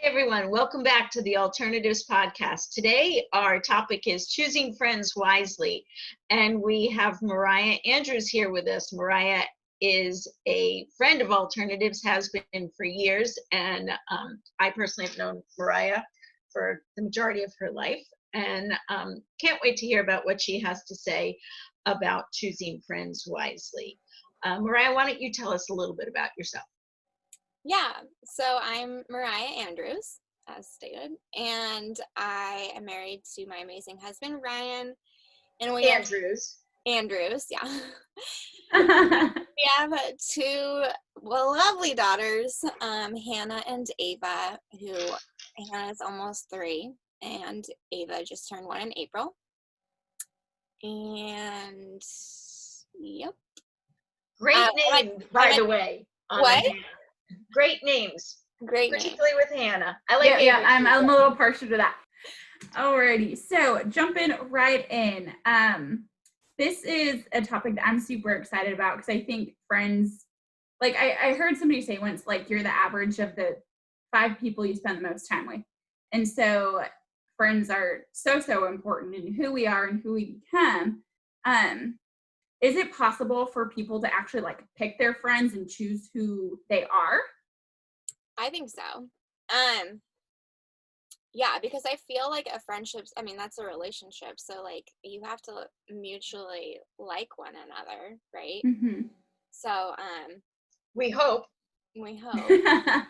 Hey everyone, welcome back to the Alternatives Podcast. Today, our topic is choosing friends wisely, and we have Mariah Andrews here with us. Mariah is a friend of Alternatives, has been for years, and I personally have known Mariah for the majority of her life, and can't wait to hear about what she has to say about choosing friends wisely. Mariah, why don't you tell us a little bit about yourself? Yeah, so I'm Mariah Andrews, as stated, and I am married to my amazing husband, Ryan, and we have Andrews, yeah. We have two lovely daughters, Hannah and Ava, who Hannah's almost 3, and Ava just turned 1 in April. And, yep. Great name, by the way. What? Great names. Great particularly name. With Hannah. I like yeah, I'm a little partial to that. Alrighty, so jumping right in. This is a topic that I'm super excited about because I think friends, like I heard somebody say once, like you're the average of the 5 people you spend the most time with. And so friends are so important in who we are and who we become. Is it possible for people to actually like pick their friends and choose who they are? I think so. Yeah, because I feel like a friendship's, I mean, that's a relationship. So like you have to mutually like one another, right? Mm-hmm. So, we hope. Yeah,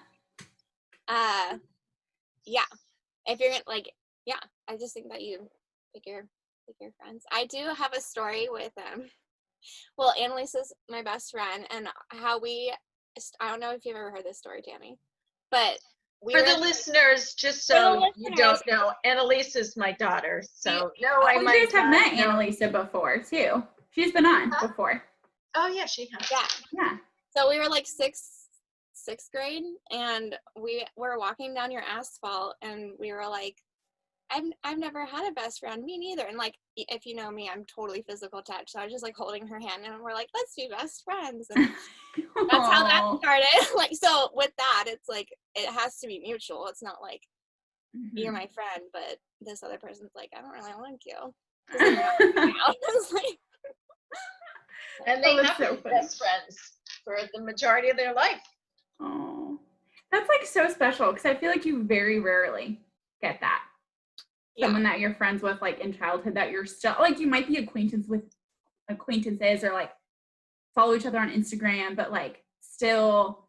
if you're like, yeah, I just think that you pick your friends. I do have a story with well, Annalisa's my best friend, and how I don't know if you've ever heard this story, Tammy, but for the listeners, just so you don't know, Annalisa's my daughter. So you guys have met Annalisa before too. She's been on before. Oh yeah, she has. Yeah. So we were like sixth grade, and we were walking down your asphalt, and we were like, I've never had a best friend. Me neither. And like, if you know me, I'm totally physical touch. So I was just like holding her hand, and we're like, let's be best friends. And that's how that started. Like, so with that, it's like, it has to be mutual. It's not like you're my friend, but this other person's like, I don't really like you. And they have been best friends for the majority of their life. Oh, that's like so special because I feel like you very rarely get that. Someone that you're friends with like in childhood that you're still like, you might be acquaintances or like follow each other on Instagram, but like still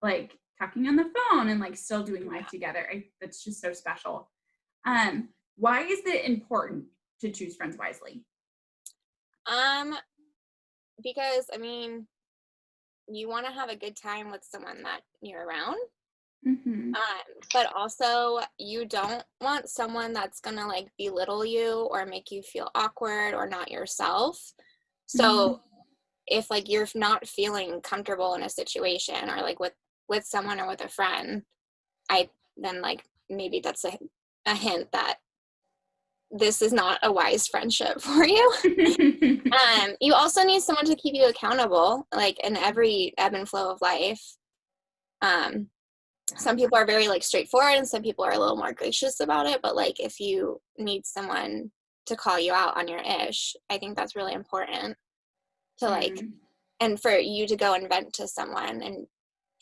like talking on the phone and like still doing life together. That's just so special. Why is it important to choose friends wisely? Because I mean, you want to have a good time with someone that you're around. Mm-hmm. But also you don't want someone that's gonna like belittle you or make you feel awkward or not yourself. So if like you're not feeling comfortable in a situation or like with someone or with a friend, then like maybe that's a hint that this is not a wise friendship for you. You also need someone to keep you accountable, like in every ebb and flow of life. Some people are very like straightforward and some people are a little more gracious about it, but like if you need someone to call you out on your ish, I think that's really important to like, and for you to go and vent to someone and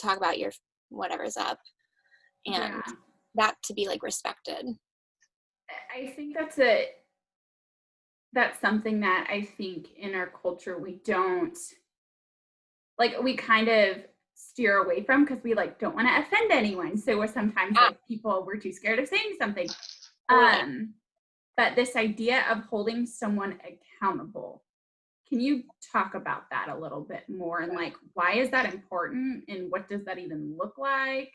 talk about your whatever's up, and that to be like respected. I think that's something that I think in our culture we don't, like, we kind of steer away from because we like don't want to offend anyone. So we're sometimes like we're too scared of saying something. But this idea of holding someone accountable, can you talk about that a little bit more? And like, why is that important? And what does that even look like?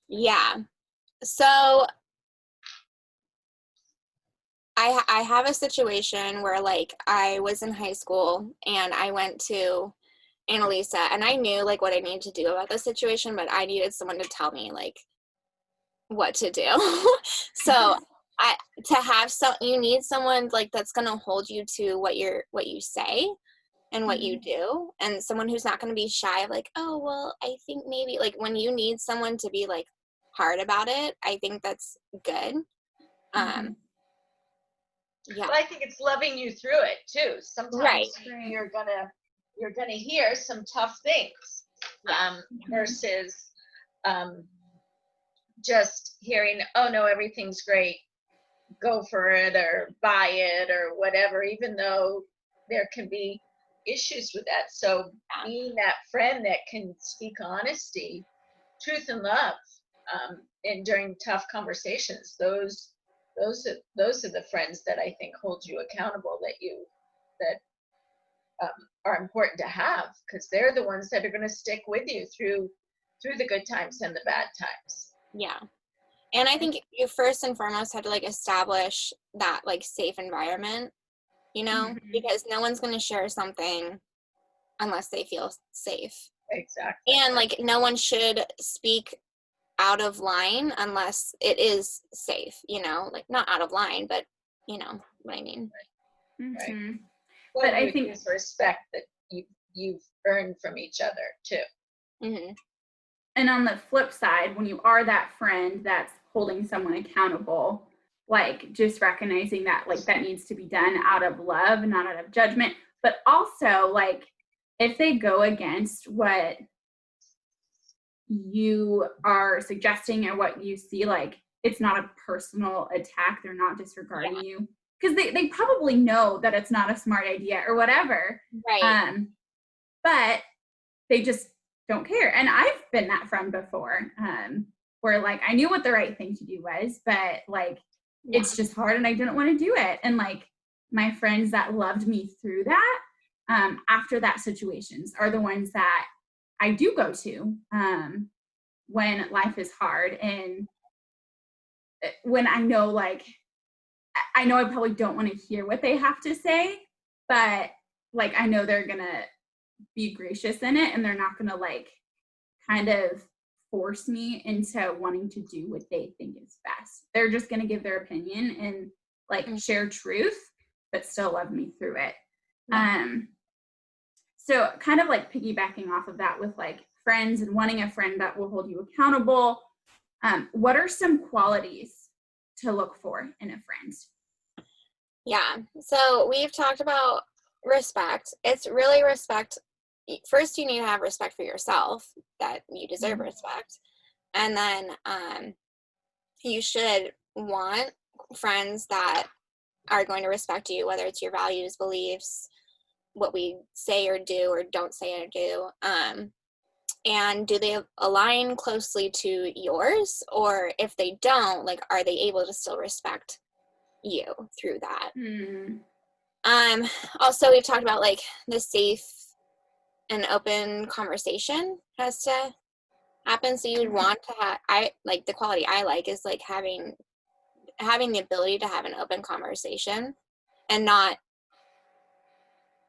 Yeah. So I have a situation where like I was in high school and I went to Annalisa and I knew like what I needed to do about the situation, but I needed someone to tell me like what to do. So you need someone like that's going to hold you to what you say and what you do, and someone who's not going to be shy of like, oh well, I think maybe, like when you need someone to be like, hard about it, I think that's good. Yeah. Well, I think it's loving you through it too. Sometimes Right. you're gonna hear some tough things, versus just hearing, oh no, everything's great, go for it or buy it or whatever, even though there can be issues with that. So being that friend that can speak honesty, truth, and love, and during tough conversations, those are the friends that I think hold you accountable, that are important to have, because they're the ones that are going to stick with you through the good times and the bad times. Yeah. And I think you first and foremost have to like establish that like safe environment, you know, because no one's going to share something unless they feel safe. Exactly. And like no one should speak out of line unless it is safe, you know, like not out of line, but you know what I mean. Right. But Well, I think it's respect that you've earned from each other too. And on the flip side, when you are that friend that's holding someone accountable, like just recognizing that like that needs to be done out of love, not out of judgment, but also like if they go against what you are suggesting or what you see, like it's not a personal attack, they're not disregarding you, because they probably know that it's not a smart idea or whatever, right? But they just don't care. And I've been that friend before, where like I knew what the right thing to do was, but like it's just hard and I didn't want to do it. And like my friends that loved me through that, after that situations are the ones that I do go to when life is hard, and when I know like I know I probably don't want to hear what they have to say, but like I know they're gonna be gracious in it, and they're not gonna like kind of force me into wanting to do what they think is best. They're just gonna give their opinion and like share truth, but still love me through it. So kind of like piggybacking off of that with like friends and wanting a friend that will hold you accountable. What are some qualities to look for in a friend? Yeah. So we've talked about respect. It's really respect. First, you need to have respect for yourself, that you deserve respect. And then you should want friends that are going to respect you, whether it's your values, beliefs, what we say or do or don't say or do. And do they align closely to yours? Or if they don't, like, are they able to still respect you through that? Also, we've talked about like the safe and open conversation has to happen. So you'd want to have, the quality I like is like having the ability to have an open conversation, and not,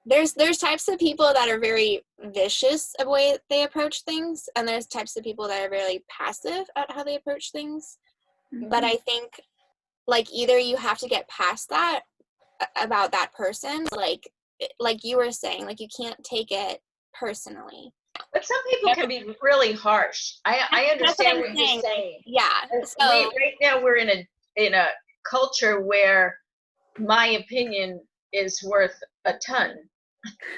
there's types of people that are very vicious of the way they approach things, and there's types of people that are very passive at how they approach things. But I think like either you have to get past that about that person, like you were saying, like you can't take it personally. But some people can be really harsh. I understand what you're saying. Yeah. So right now we're in a culture where my opinion is worth a ton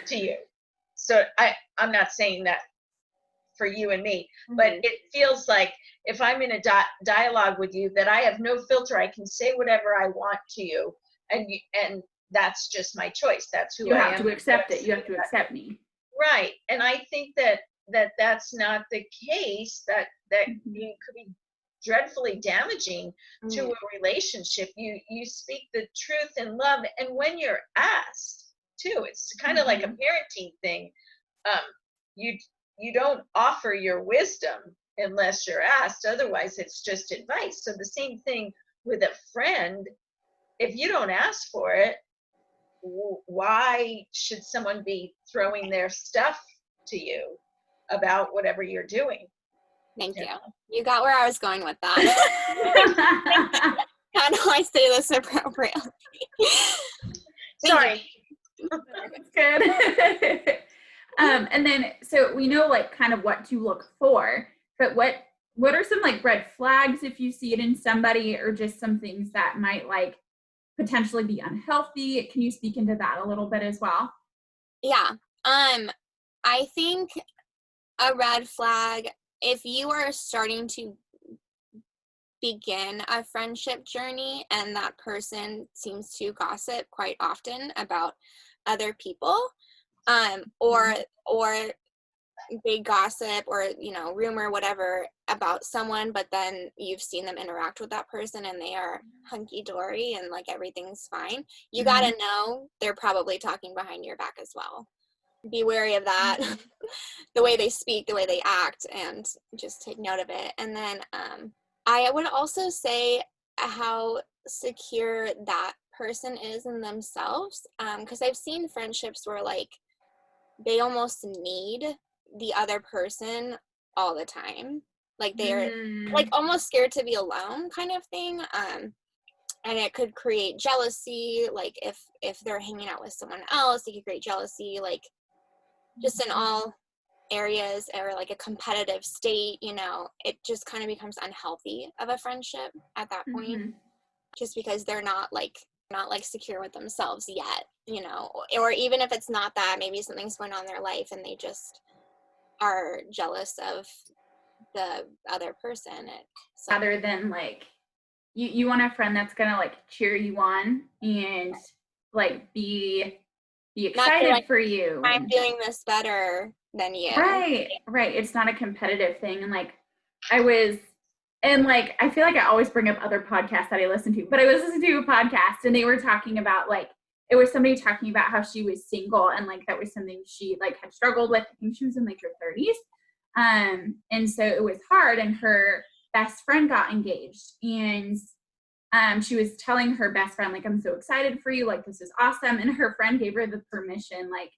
to you. So I'm not saying that for you and me, but it feels like if I'm in a dialogue with you, that I have no filter. I can say whatever I want to you, and that's just my choice. That's who I am. You have to accept it. You have to accept me. Right. And I think that's not the case, that you could be dreadfully damaging to a relationship. You speak the truth in love, and when you're asked too, it's kind of like a parenting thing. You don't offer your wisdom unless you're asked, otherwise it's just advice. So the same thing with a friend. If you don't ask for it, why should someone be throwing their stuff to you about whatever you're doing? Thank you. You got where I was going with that. How do I say this appropriately? Sorry. That's good. And then, so we know like kind of what to look for, but what what are some like red flags if you see it in somebody, or just some things that might like potentially be unhealthy? Can you speak into that a little bit as well? Yeah. I think a red flag, if you are starting to begin a friendship journey and that person seems to gossip quite often about other people, or they gossip or, you know, rumor, whatever, about someone, but then you've seen them interact with that person and they are hunky-dory and like everything's fine, you gotta know they're probably talking behind your back as well. Be wary of that. The way they speak, the way they act, and just take note of it. And then I would also say how secure that person is in themselves, because I've seen friendships where like they almost need the other person all the time, like they're like almost scared to be alone kind of thing, and it could create jealousy. Like if they're hanging out with someone else, it could create jealousy, like just in all areas, or like a competitive state, you know, it just kind of becomes unhealthy of a friendship at that point, just because they're not like secure with themselves yet, you know, or even if it's not that, maybe something's going on in their life and they just are jealous of the other person. So, Rather than like, you want a friend that's gonna like cheer you on and like be excited like, for you. I'm doing this better than you. Right. It's not a competitive thing. And like I feel like I always bring up other podcasts that I listen to, but I was listening to a podcast and they were talking about like, it was somebody talking about how she was single and like that was something she like had struggled with. I think she was in like her 30s. And so it was hard, and her best friend got engaged, and she was telling her best friend, like, I'm so excited for you, like, this is awesome. And her friend gave her the permission, like,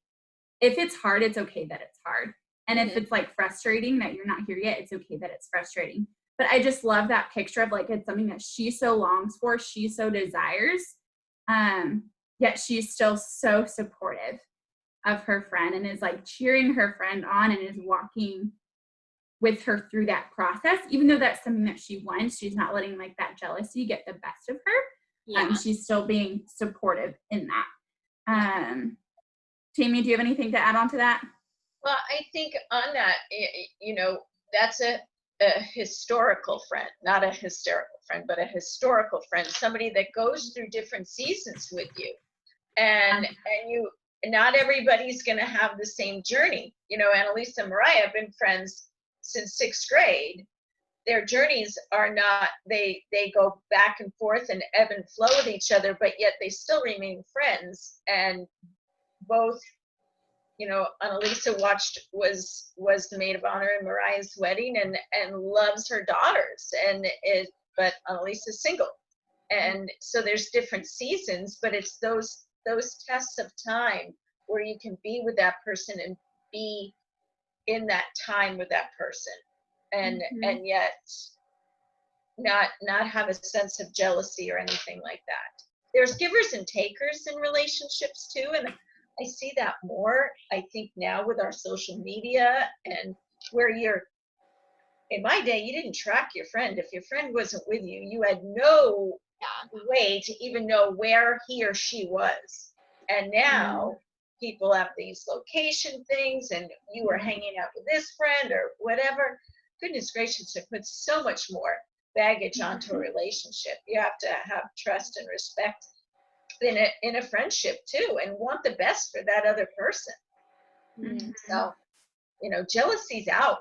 if it's hard, it's okay that it's hard. And if it's like frustrating that you're not here yet, it's okay that it's frustrating. But I just love that picture of like, it's something that she so longs for, she so desires, yet she's still so supportive of her friend and is like cheering her friend on and is walking with her through that process. Even though that's something that she wants, she's not letting like that jealousy get the best of her. She's still being supportive in that. Tammy, do you have anything to add on to that? Well, I think on that, you know, that's a historical friend, not a hysterical friend, but a historical friend, somebody that goes through different seasons with you. And you, not everybody's going to have the same journey. You know, Annalisa and Mariah have been friends since 6th grade. Their journeys are not, they go back and forth and ebb and flow with each other, but yet they still remain friends. And both, you know, Annalisa was the maid of honor in Mariah's wedding and loves her daughters, but Annalisa's single. And so there's different seasons, but it's those tests of time where you can be with that person and be in that time with that person, and yet not have a sense of jealousy or anything like that. There's givers and takers in relationships too, and I see that more, I think, now with our social media, and where in my day, you didn't track your friend. If your friend wasn't with you, you had no way to even know where he or she was. And now people have these location things, and you were hanging out with this friend or whatever. Goodness gracious, it puts so much more baggage onto a relationship. You have to have trust and respect in a friendship too, and want the best for that other person. So, you know, jealousy's out.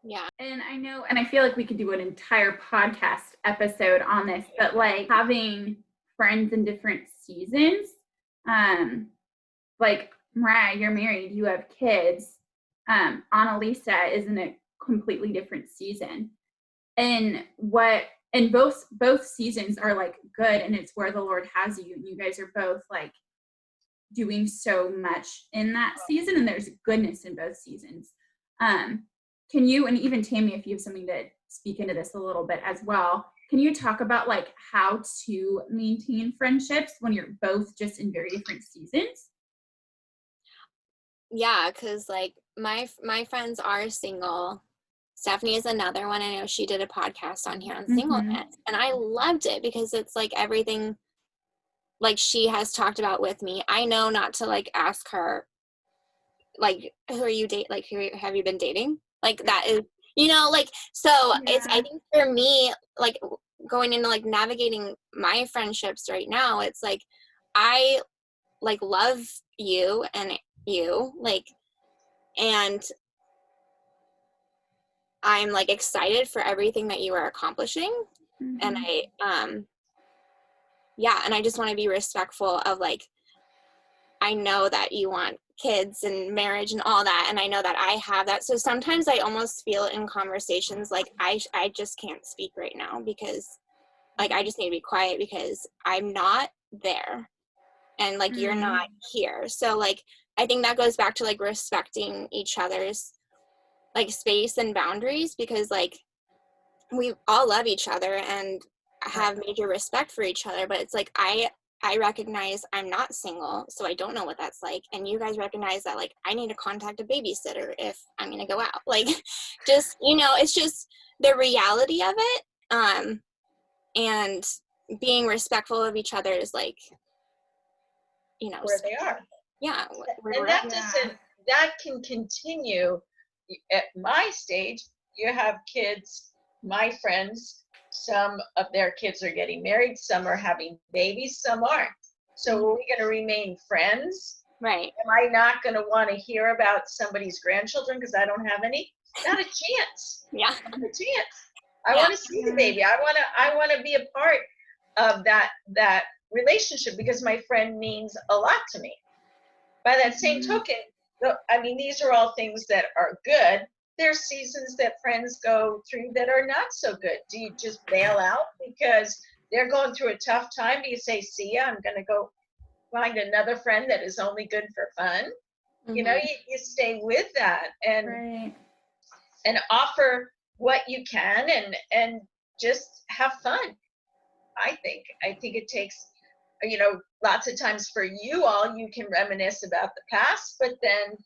Yeah. And I know, and I feel like we could do an entire podcast episode on this, but like having friends in different seasons, like Mariah, you're married, you have kids. Annalisa is in a completely different season. And both seasons are like good, and it's where the Lord has you, and you guys are both like doing so much in that season, and there's goodness in both seasons. Can you, and even Tammy, if you have something to speak into this a little bit as well, can you talk about like how to maintain friendships when you're both just in very different seasons? Yeah, because like my friends are single, Stephanie is another one. I know she did a podcast on here on singleness, and I loved it because it's like everything like she has talked about with me. I know not to like ask her like, who are you date? Like, have you been dating? Like that is, you know, like, so it's, I think for me, like going into like navigating my friendships right now, it's like, I like love you and you like, and I'm like excited for everything that you are accomplishing. And yeah, and I just want to be respectful of like, I know that you want kids and marriage and all that, and I know that I have that. So sometimes I almost feel in conversations like I just can't speak right now because like I just need to be quiet because I'm not there and like you're not here. So like I think that goes back to like respecting each other's like space and boundaries, because like we all love each other and have major respect for each other, but it's like I recognize I'm not single, so I don't know what that's like, and you guys recognize that like I need to contact a babysitter if I'm gonna go out, like just, you know, it's just the reality of it, and being respectful of each other is like, you know, where they are. Yeah, and that doesn't, that can continue. At my stage, you have kids, my friends, some of their kids are getting married, some are having babies, some aren't. So are we going to remain friends? Right. Am I not going to want to hear about somebody's grandchildren because I don't have any? Not a chance. Yeah. Not a chance. I want to see the baby. I want to be a part of that relationship because my friend means a lot to me. By that same token, I mean, these are all things that are good. There's seasons that friends go through that are not so good. Do you just bail out because they're going through a tough time? Do you say, see ya, I'm going to go find another friend that is only good for fun? You know, you stay with that and offer what you can and just have fun. I think it takes, you know, lots of times for you all, you can reminisce about the past, but then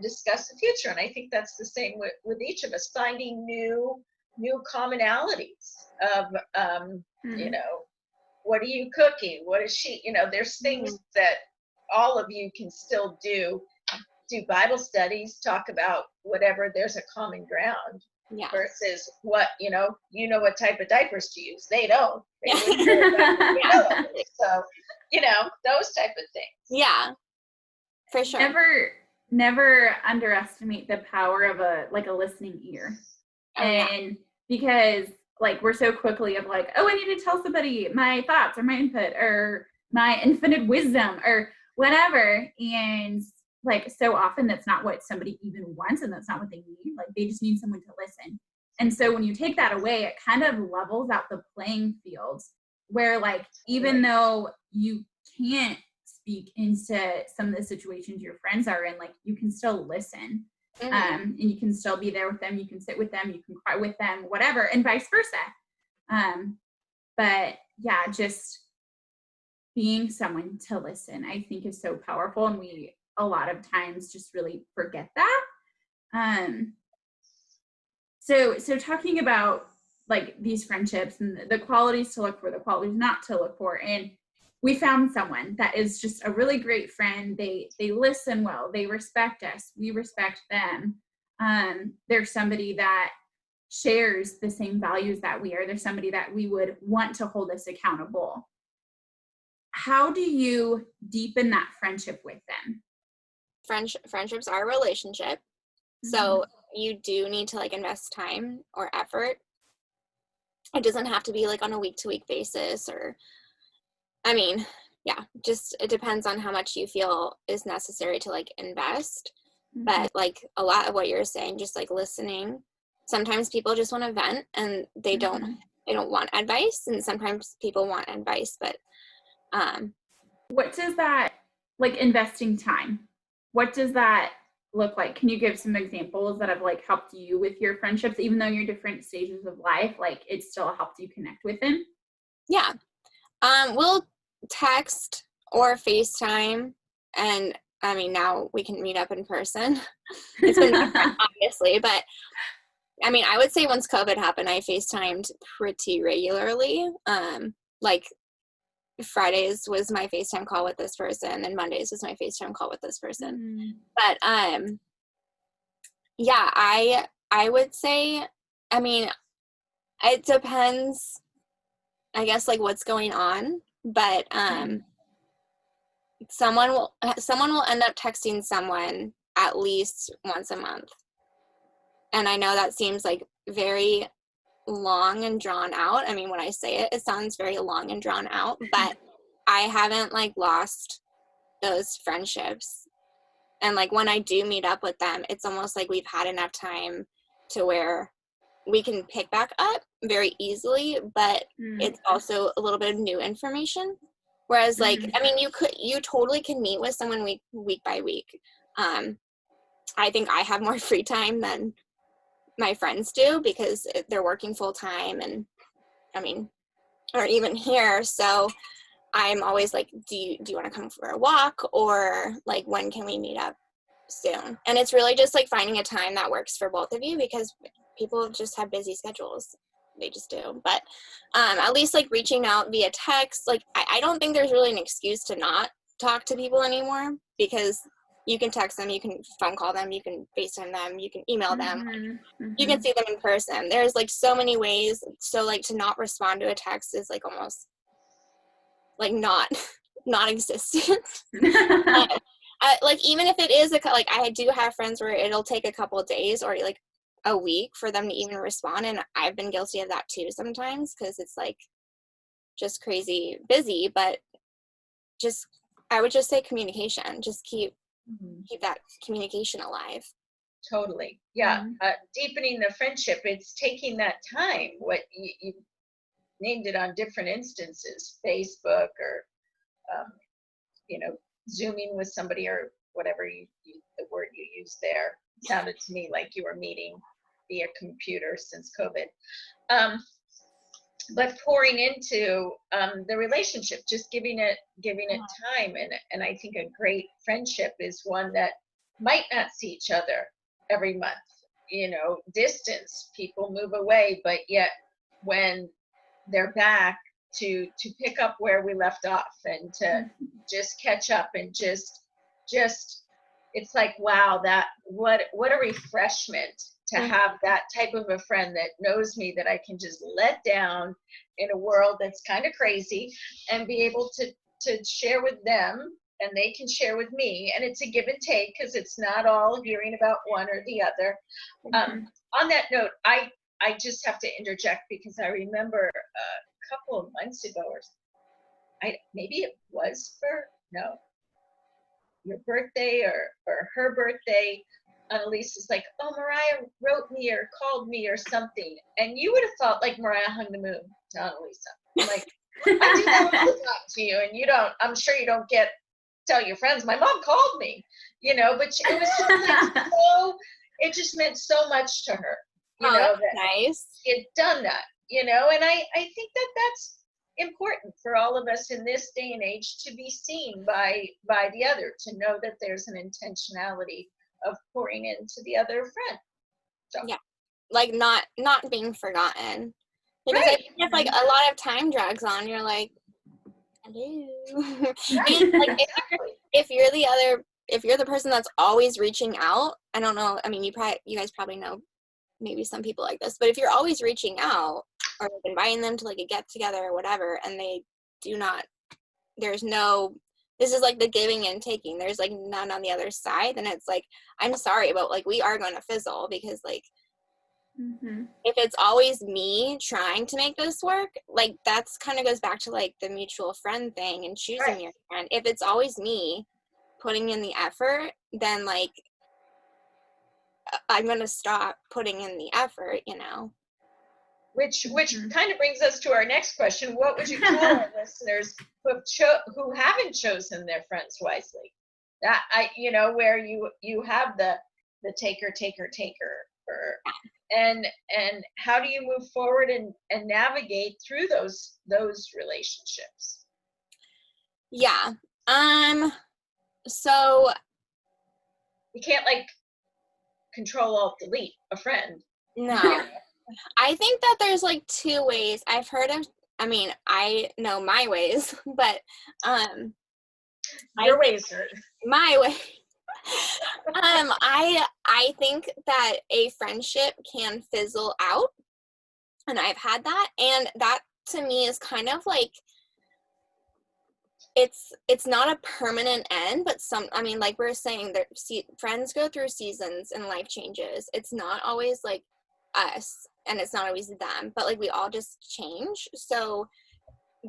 discuss the future. And I think that's the same with each of us, finding new commonalities of, you know, what are you cooking? What is she, you know, there's things that all of you can still do Bible studies, talk about whatever, there's a common ground. Yeah. Versus what, you know what type of diapers to use. They don't. They So, you know, those type of things. Yeah, for sure. Never underestimate the power of a listening ear. Because like we're so quickly of like, oh, I need to tell somebody my thoughts or my input or my infinite wisdom or whatever. And like so often that's not what somebody even wants and that's not what they need. Like they just need someone to listen. And so when you take that away, it kind of levels out the playing field where like even though you can't speak into some of the situations your friends are in, like you can still listen. And you can still be there with them, you can sit with them, you can cry with them, whatever, and vice versa. But yeah, just being someone to listen, I think is so powerful, and we a lot of times just really forget that. So talking about like these friendships and the qualities to look for, the qualities not to look for, and we found someone that is just a really great friend. They listen well, they respect us, we respect them. There's somebody that shares the same values that we are. There's somebody that we would want to hold us accountable. How do you deepen that friendship with them? Friendships are a relationship. So you do need to like invest time or effort. It doesn't have to be like on a week-to-week basis, or I mean, yeah, just it depends on how much you feel is necessary to like invest. But like a lot of what you're saying, just like listening. Sometimes people just want to vent and they don't want advice, and sometimes people want advice, but what does that, like investing time, what does that look like? Can you give some examples that have like helped you with your friendships, even though you're different stages of life, like it still helped you connect with them? Yeah. We'll text or FaceTime, and I mean, now we can meet up in person. It's been different, obviously, but I mean, I would say once COVID happened, I FaceTimed pretty regularly. Like Fridays was my FaceTime call with this person, and Mondays was my FaceTime call with this person. But yeah, I would say, I mean, it depends, I guess, like what's going on, but someone will end up texting someone at least once a month. And I know that seems like very long and drawn out. I mean, when I say it, it sounds very long and drawn out, but I haven't like lost those friendships. And like when I do meet up with them, it's almost like we've had enough time to where we can pick back up very easily, but it's also a little bit of new information. Whereas like, I mean, you totally can meet with someone week by week. I think I have more free time than my friends do because they're working full time, and I mean, or even here. So I'm always like, do you want to come for a walk, or like, when can we meet up soon? And it's really just like finding a time that works for both of you, because people just have busy schedules. They just do. But at least like reaching out via text, like I don't think there's really an excuse to not talk to people anymore, because you can text them, you can phone call them, you can FaceTime them, you can email them, you can see them in person. There's like so many ways. So like to not respond to a text is like almost like non-existent. Like even if it is like I do have friends where it'll take a couple of days or like a week for them to even respond, and I've been guilty of that too sometimes, because it's like just crazy busy. But just, I would just say communication. Just keep that communication alive. Totally. Yeah. Deepening the friendship, it's taking that time. What you named it on different instances, Facebook or, Zooming with somebody, or whatever the word you use there. Sounded to me like you were meeting via computer since COVID. But pouring into the relationship, just giving it time. And I think a great friendship is one that might not see each other every month. Distance, people move away, but yet when they're back, to pick up where we left off and to just catch up and just it's like, wow, that what a refreshment to have that type of a friend that knows me, that I can just let down in a world that's kind of crazy, and be able to share with them, and they can share with me, and it's a give and take, because it's not all hearing about one or the other. On that note, I just have to interject, because I remember a couple of months ago, or maybe it was your birthday or her birthday, Annalisa's like, oh, Mariah wrote me or called me or something. And you would have thought like Mariah hung the moon to Annalisa. I'm like, I do that all the time to you, and you don't, I'm sure you don't tell your friends, my mom called me, but it was just like it just meant so much to her, that nice. she had done that, and I think that's important for all of us in this day and age, to be seen by the other, to know that there's an intentionality of pouring into the other friend. So. Yeah, like not being forgotten, because right. I think if like a lot of time drags on, you're like, hello. Right. And, like, if you're the person that's always reaching out, I don't know, I mean, you guys probably know maybe some people like this, but if you're always reaching out or like inviting them to like a get together or whatever, and they do not, this is like the giving and taking, there's like none on the other side, then it's like, I'm sorry, but like we are going to fizzle, because like if it's always me trying to make this work, like that's kind of goes back to like the mutual friend thing and choosing your friend. If it's always me putting in the effort, then like I'm going to stop putting in the effort, Which kind of brings us to our next question. What would you tell our listeners who haven't chosen their friends wisely? That where you have the taker, and how do you move forward and navigate through those relationships? Yeah. So you can't like control alt delete a friend. No. I think that there's like two ways. I've heard of, I mean, I know my ways, but Your ways are my way. I think that a friendship can fizzle out, and I've had that, and that to me is kind of like, it's not a permanent end, but I mean, like we're saying, friends go through seasons and life changes. It's not always like us, and it's not always them, but like we all just change. So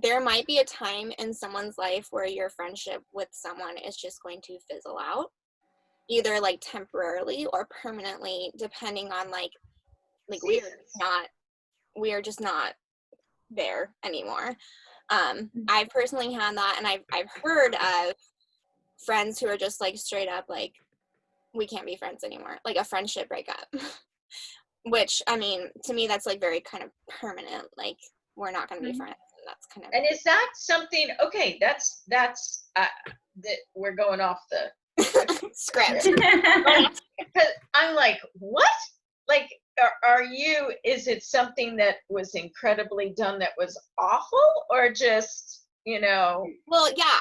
there might be a time in someone's life where your friendship with someone is just going to fizzle out, either like temporarily or permanently, depending on like we are just not there anymore. I've personally had that, and I've heard of friends who are just like straight up like, we can't be friends anymore, like a friendship breakup. Which, I mean, to me that's like very kind of permanent, like we're not going to be friends, and that's kind of. And is that something, okay, that's that we're going off the script. Because I'm like, what? Like, is it something that was incredibly done that was awful, or just, Well, yeah,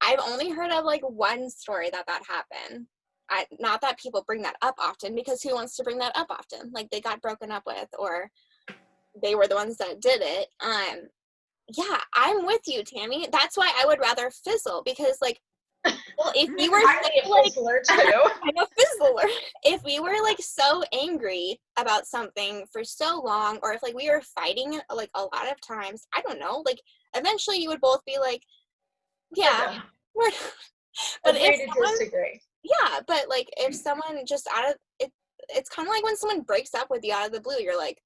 I've only heard of like one story that happened. Not that people bring that up often, because who wants to bring that up often? Like they got broken up with, or they were the ones that did it. Yeah, I'm with you, Tammy. That's why I would rather fizzle, because like, well, if we were I'm a fizzler too. I'm a fizzler. If we were like so angry about something for so long, or if like we were fighting like a lot of times, I don't know, like eventually you would both be like, yeah, we're but agree to disagree. Yeah, but like if someone just out of it, it's kind of like when someone breaks up with you out of the blue, you're like,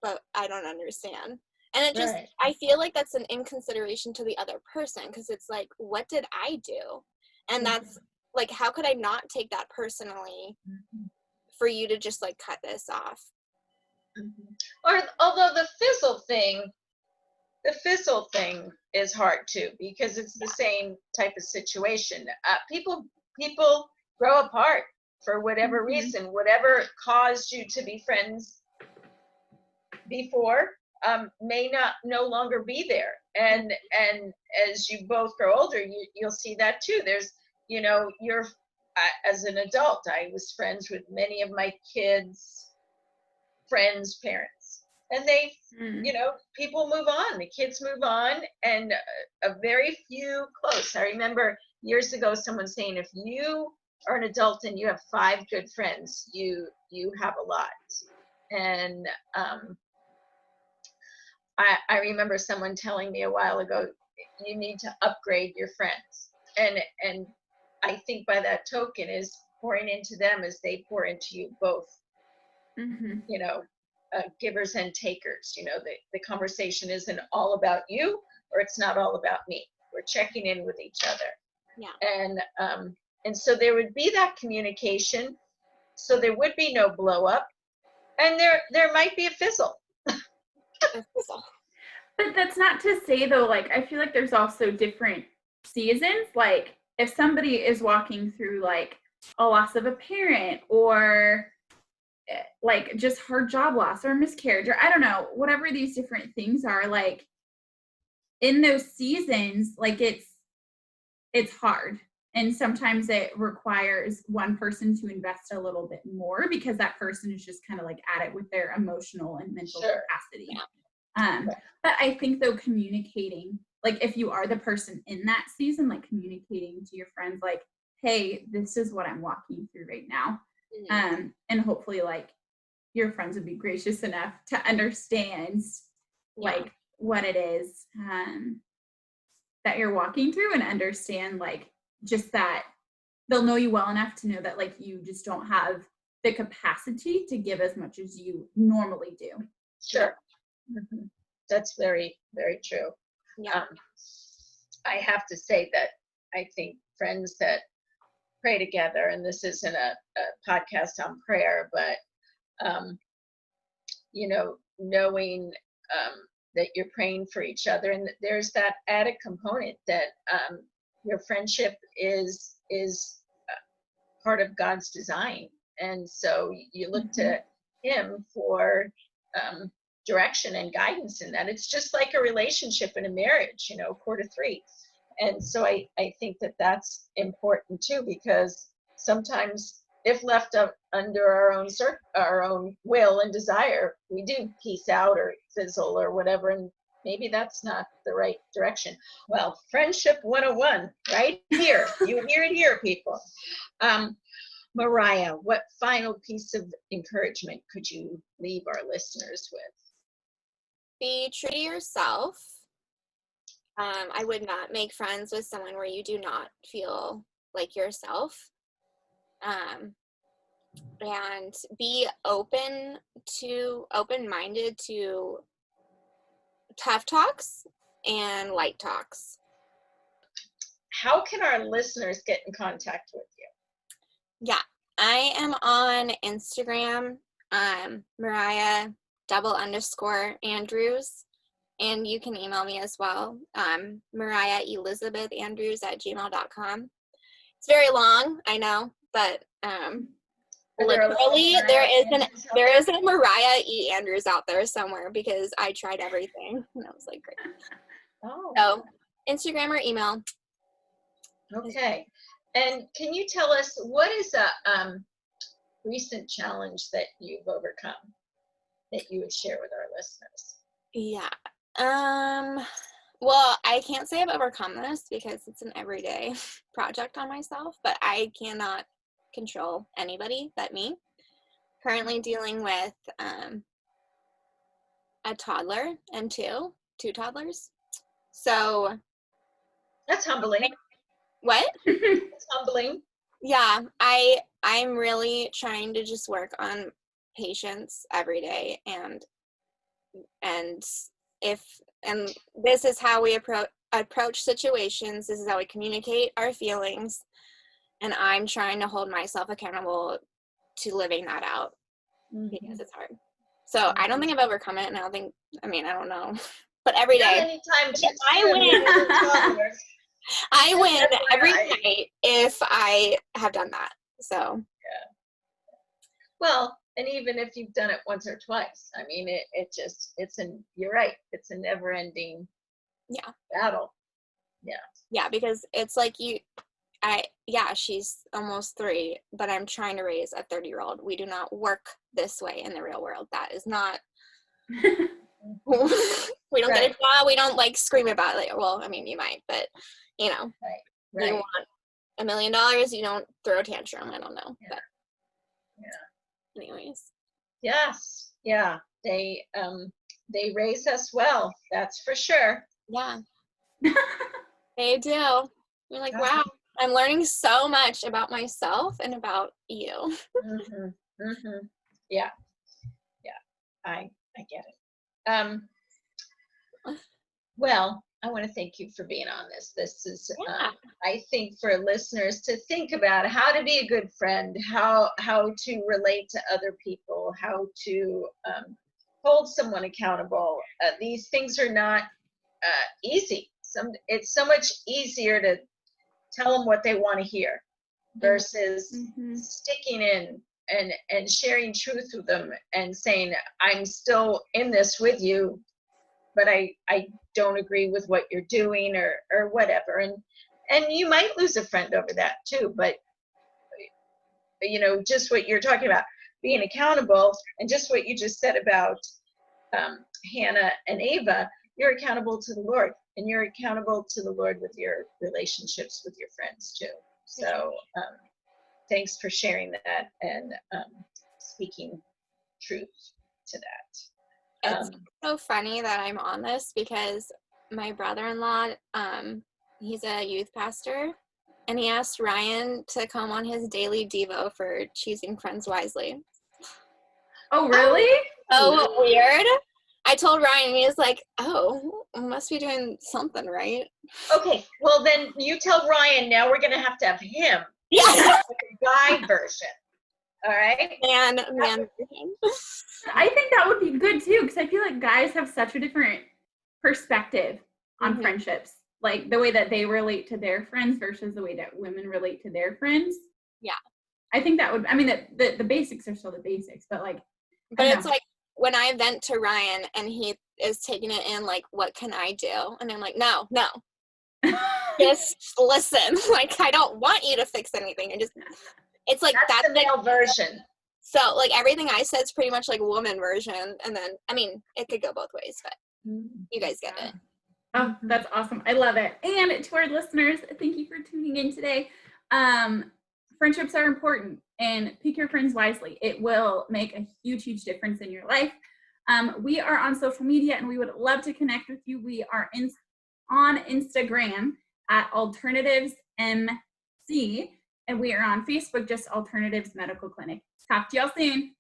but I don't understand. And it just, I feel like that's an inconsideration to the other person, because it's like, what did I do? And that's like, how could I not take that personally for you to just like cut this off? Or although the fizzle thing is hard too, because it's the same type of situation. People grow apart for whatever reason. Whatever caused you to be friends before may no longer be there, and as you both grow older, you'll see that too. There's, you're as an adult, I was friends with many of my kids' friends' parents, and they people move on, the kids move on, and a very few close. I remember years ago someone saying, if you are an adult and you have 5 good friends, you have a lot. And I remember someone telling me a while ago, you need to upgrade your friends. And I think by that token is pouring into them as they pour into you both. Givers and takers. The conversation isn't all about you, or it's not all about me. We're checking in with each other. Yeah. And so there would be that communication, so there would be no blow up, and there might be a fizzle. But that's not to say though, like I feel like there's also different seasons. Like if somebody is walking through like a loss of a parent, or like just hard job loss or miscarriage, or I don't know, whatever these different things are, like in those seasons, like it's hard. And sometimes it requires one person to invest a little bit more, because that person is just kind of like at it with their emotional and mental capacity. But I think though, communicating, like if you are the person in that season, like communicating to your friends, like, hey, this is what I'm walking through right now. And hopefully like your friends would be gracious enough to understand like what it is that you're walking through, and understand like just that they'll know you well enough to know that like you just don't have the capacity to give as much as you normally do. Sure. That's very, very true. I have to say that I think friends that pray together, and this isn't a podcast on prayer, but knowing that you're praying for each other, and there's that added component that your friendship is part of God's design, and so you look to him for direction and guidance in that. It's just like a relationship in a marriage, 4 to 3. And so I think that that's important too, because sometimes if left up under our own will and desire, we do peace out or fizzle or whatever, and maybe that's not the right direction. Well, friendship 101, right here. You hear it here, people. Mariah, what final piece of encouragement could you leave our listeners with? Be true to yourself. I would not make friends with someone where you do not feel like yourself. And be open-minded to tough talks and light talks. How can our listeners get in contact with you? Yeah, I am on Instagram, Mariah_Andrews, and you can email me as well, MariahElizabethAndrews@gmail.com. It's very long, I know, but literally there is a Mariah E. Andrews out there somewhere, because I tried everything and I was like, great. Oh. So Instagram or email. Okay. And can you tell us, what is a recent challenge that you've overcome that you would share with our listeners? Yeah. Well, I can't say I've overcome this because it's an everyday project on myself, but I cannot control anybody but me. Currently dealing with a toddler and two toddlers. So that's humbling. What? It's humbling. Yeah, I'm really trying to just work on patience every day, and this is how we approach situations. This is how we communicate our feelings, and I'm trying to hold myself accountable to living that out, because it's hard. So I don't think I've overcome it, and I don't know, but every day I win every night if I have done that. So yeah. Well, and even if you've done it once or twice, I mean, you're right. It's a never-ending battle. Yeah, because it's like she's almost 3, but I'm trying to raise a 30-year-old. We do not work this way in the real world. That is not. We don't get a job. We don't scream about it. Well, I mean, you might, but you want $1 million. You don't throw a tantrum. I don't know. But anyways. Yes. Yeah. They raise us well. That's for sure. Yeah. They do. You're like, wow, I'm learning so much about myself and about you. Mm-hmm. Mm-hmm. Yeah. I get it. Well, I want to thank you for being on this. This is, I think, for listeners to think about how to be a good friend, how to relate to other people, how to hold someone accountable. These things are not easy. It's so much easier to tell them what they want to hear versus sticking in and sharing truth with them and saying, I'm still in this with you, but I don't agree with what you're doing or whatever. And you might lose a friend over that too, but just what you're talking about, being accountable, and just what you just said about Hannah and Ava, you're accountable to the Lord, and you're accountable to the Lord with your relationships with your friends too. So thanks for sharing that and speaking truth to that. It's so funny that I'm on this, because my brother-in-law, he's a youth pastor, and he asked Ryan to come on his daily Devo for choosing friends wisely. Oh, really? Oh, weird. I told Ryan, he was like, oh, must be doing something right. Okay, well then you tell Ryan, now we're going to have him. Yeah. The guy version. All right? Man. I think that would be good too, because I feel like guys have such a different perspective on friendships. Like the way that they relate to their friends versus the way that women relate to their friends. Yeah. I think that would, the basics are still the basics, but But it's like when I vent to Ryan and he is taking it in like, what can I do? And I'm like, no, just listen. Like, I don't want you to fix anything. It's like that's the male version. So like everything I said is pretty much like a woman version. And then, I mean, it could go both ways, but you guys get it. Oh, that's awesome. I love it. And to our listeners, thank you for tuning in today. Friendships are important, and pick your friends wisely. It will make a huge, huge difference in your life. We are on social media, and we would love to connect with you. We are on Instagram at AlternativesMC, and we are on Facebook, just Alternatives Medical Clinic. Talk to y'all soon.